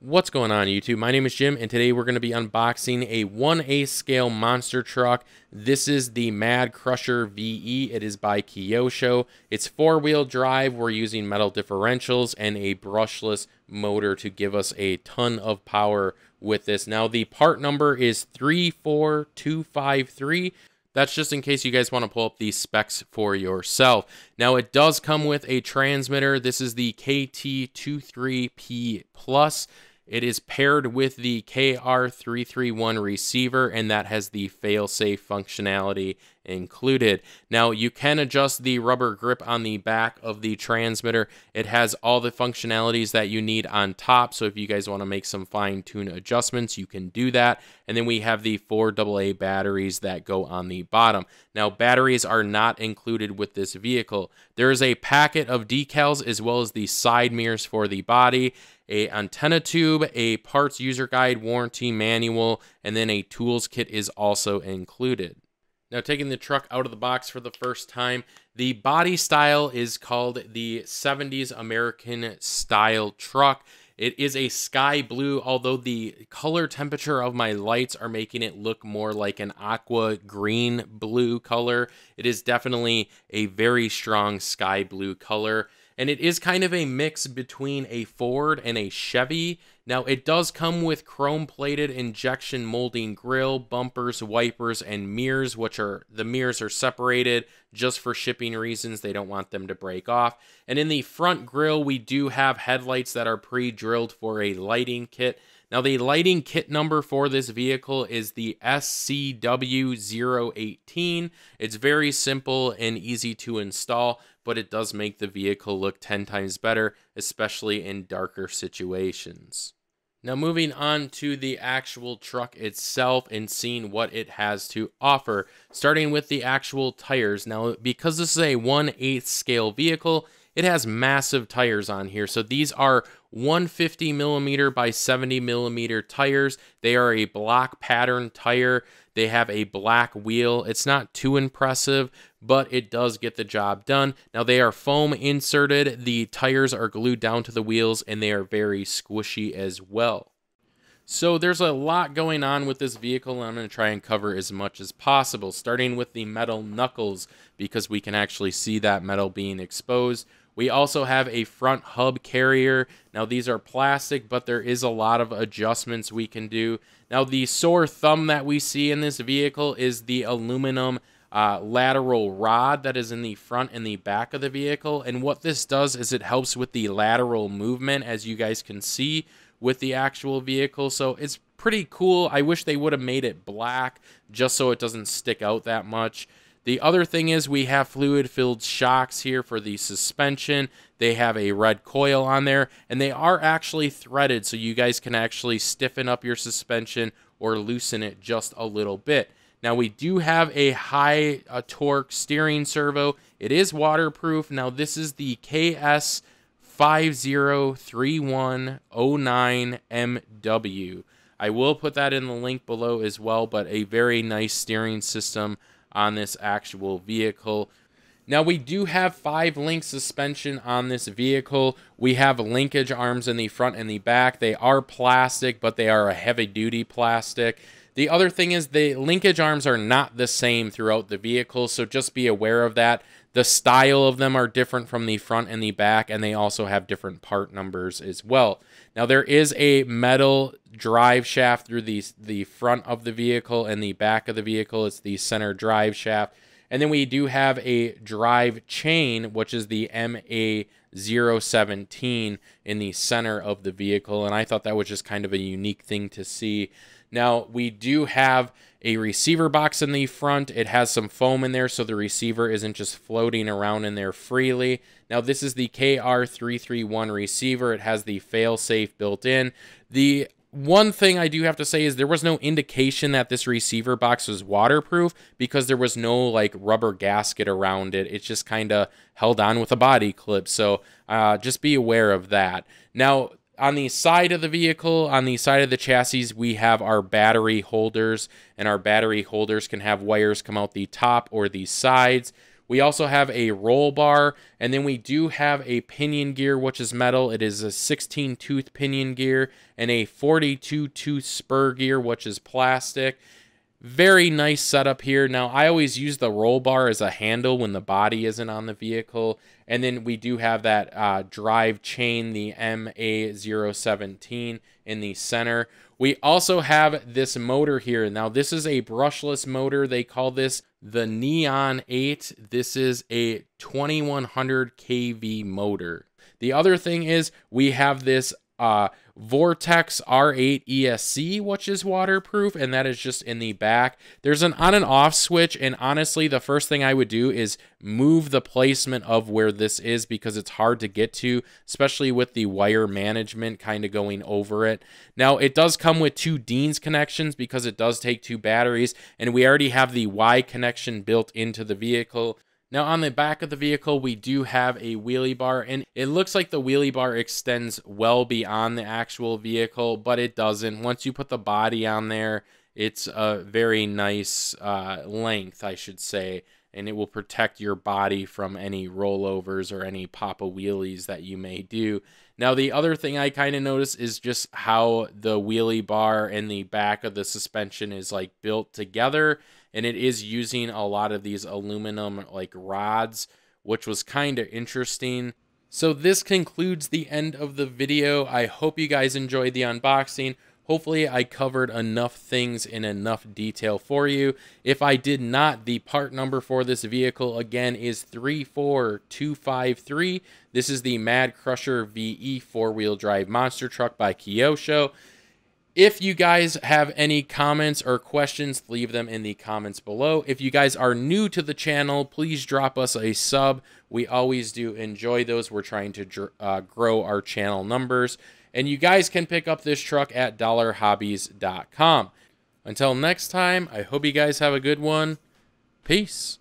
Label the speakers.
Speaker 1: What's going on, YouTube? My name is Jim, and today we're going to be unboxing a 1/8 scale monster truck. This is the Mad Crusher VE. It is by Kyosho. It's 4-wheel drive. We're using metal differentials and a brushless motor to give us a ton of power with this. Now, the part number is 34253. That's just in case you guys want to pull up these specs for yourself. Now, it does come with a transmitter. This is the KT23P Plus. It is paired with the KR331 receiver, and that has the fail-safe functionality included. Now, you can adjust the rubber grip on the back of the transmitter. It has all the functionalities that you need on top, so if you guys want to make some fine-tune adjustments, you can do that. And then we have the 4 AA batteries that go on the bottom. Now, batteries are not included with this vehicle. There is a packet of decals as well as the side mirrors for the body, a antenna tube, a parts user guide, warranty manual, and then a tools kit is also included. Now, taking the truck out of the box for the first time, the body style is called the 70s American style truck. It is a sky blue, although the color temperature of my lights are making it look more like an aqua green blue color. It is definitely a very strong sky blue color. And it is kind of a mix between a Ford and a Chevy. Now, it does come with chrome-plated injection molding grille, bumpers, wipers, and mirrors, the mirrors are separated just for shipping reasons. They don't want them to break off. And in the front grille, we do have headlights that are pre-drilled for a lighting kit. Now, the lighting kit number for this vehicle is the SCW018. It's very simple and easy to install, but it does make the vehicle look 10 times better, especially in darker situations. Now, moving on to the actual truck itself and seeing what it has to offer, starting with the actual tires. Now, because this is a 1/8 scale vehicle, it has massive tires on here. So these are 150mm by 70mm tires. They are a block pattern tire. They have a black wheel. It's not too impressive, but it does get the job done. Now, they are foam inserted. The tires are glued down to the wheels, and they are very squishy as well. So there's a lot going on with this vehicle, and I'm going to try and cover as much as possible, starting with the metal knuckles, because we can actually see that metal being exposed. We also have a front hub carrier. Now, these are plastic, but there is a lot of adjustments we can do. Now, the sore thumb that we see in this vehicle is the aluminum lateral rod that is in the front and the back of the vehicle. And what this does is it helps with the lateral movement, as you guys can see with the actual vehicle. So it's pretty cool. I wish they would have made it black just so it doesn't stick out that much. The other thing is we have fluid-filled shocks here for the suspension. They have a red coil on there, and they are actually threaded, so you guys can actually stiffen up your suspension or loosen it just a little bit. Now, we do have a high torque steering servo. It is waterproof. Now, this is the KS503109MW. I will put that in the link below as well, but a very nice steering system on this actual vehicle. Now, we do have 5-link suspension on this vehicle. We have linkage arms in the front and the back. They are plastic, but they are a heavy-duty plastic. The other thing is the linkage arms are not the same throughout the vehicle, so just be aware of that. The style of them are different from the front and the back, and they also have different part numbers as well. Now, there is a metal drive shaft through the front of the vehicle and the back of the vehicle. It's the center drive shaft. And then we do have a drive chain, which is the MA017 in the center of the vehicle. And I thought that was just kind of a unique thing to see. Now, we do have a receiver box in the front. It has some foam in there, so the receiver isn't just floating around in there freely. Now, this is the KR331 receiver. It has the fail-safe built in. The one thing I do have to say is there was no indication that this receiver box was waterproof because there was no like rubber gasket around it. It's just kind of held on with a body clip. So just be aware of that. Now, on the side of the vehicle, on the side of the chassis, we have our battery holders, and our battery holders can have wires come out the top or the sides. We also have a roll bar, and then we do have a pinion gear, which is metal. It is a 16-tooth pinion gear and a 42-tooth spur gear, which is plastic. Very nice setup here. Now, I always use the roll bar as a handle when the body isn't on the vehicle. And then we do have that drive chain, the MA017 in the center. We also have this motor here. Now, this is a brushless motor. They call this the Neon 8. This is a 2100 kV motor. The other thing is we have this Vortex R8 Esc, which is waterproof, and that is just in the back. There's an on and off switch, and honestly, the first thing I would do is move the placement of where this is because it's hard to get to, especially with the wire management kind of going over it. Now, it does come with 2 Dean's connections because it does take 2 batteries, and we already have the Y connection built into the vehicle. Now, on the back of the vehicle, we do have a wheelie bar, and it looks like the wheelie bar extends well beyond the actual vehicle, but it doesn't. Once you put the body on there, it's a very nice length, I should say, and it will protect your body from any rollovers or any pop-a wheelies that you may do. Now, the other thing I kind of notice is just how the wheelie bar and the back of the suspension is like built together, and it is using a lot of these aluminum like rods, which was kind of interesting. So this concludes the end of the video. I hope you guys enjoyed the unboxing. Hopefully I covered enough things in enough detail for you. If I did not, the part number for this vehicle again is 34253. This is the Mad Crusher VE 4-wheel drive monster truck by Kyosho. If you guys have any comments or questions, leave them in the comments below. If you guys are new to the channel, please drop us a sub. We always do enjoy those. We're trying to grow our channel numbers. And you guys can pick up this truck at dollarhobbies.com. Until next time, I hope you guys have a good one. Peace.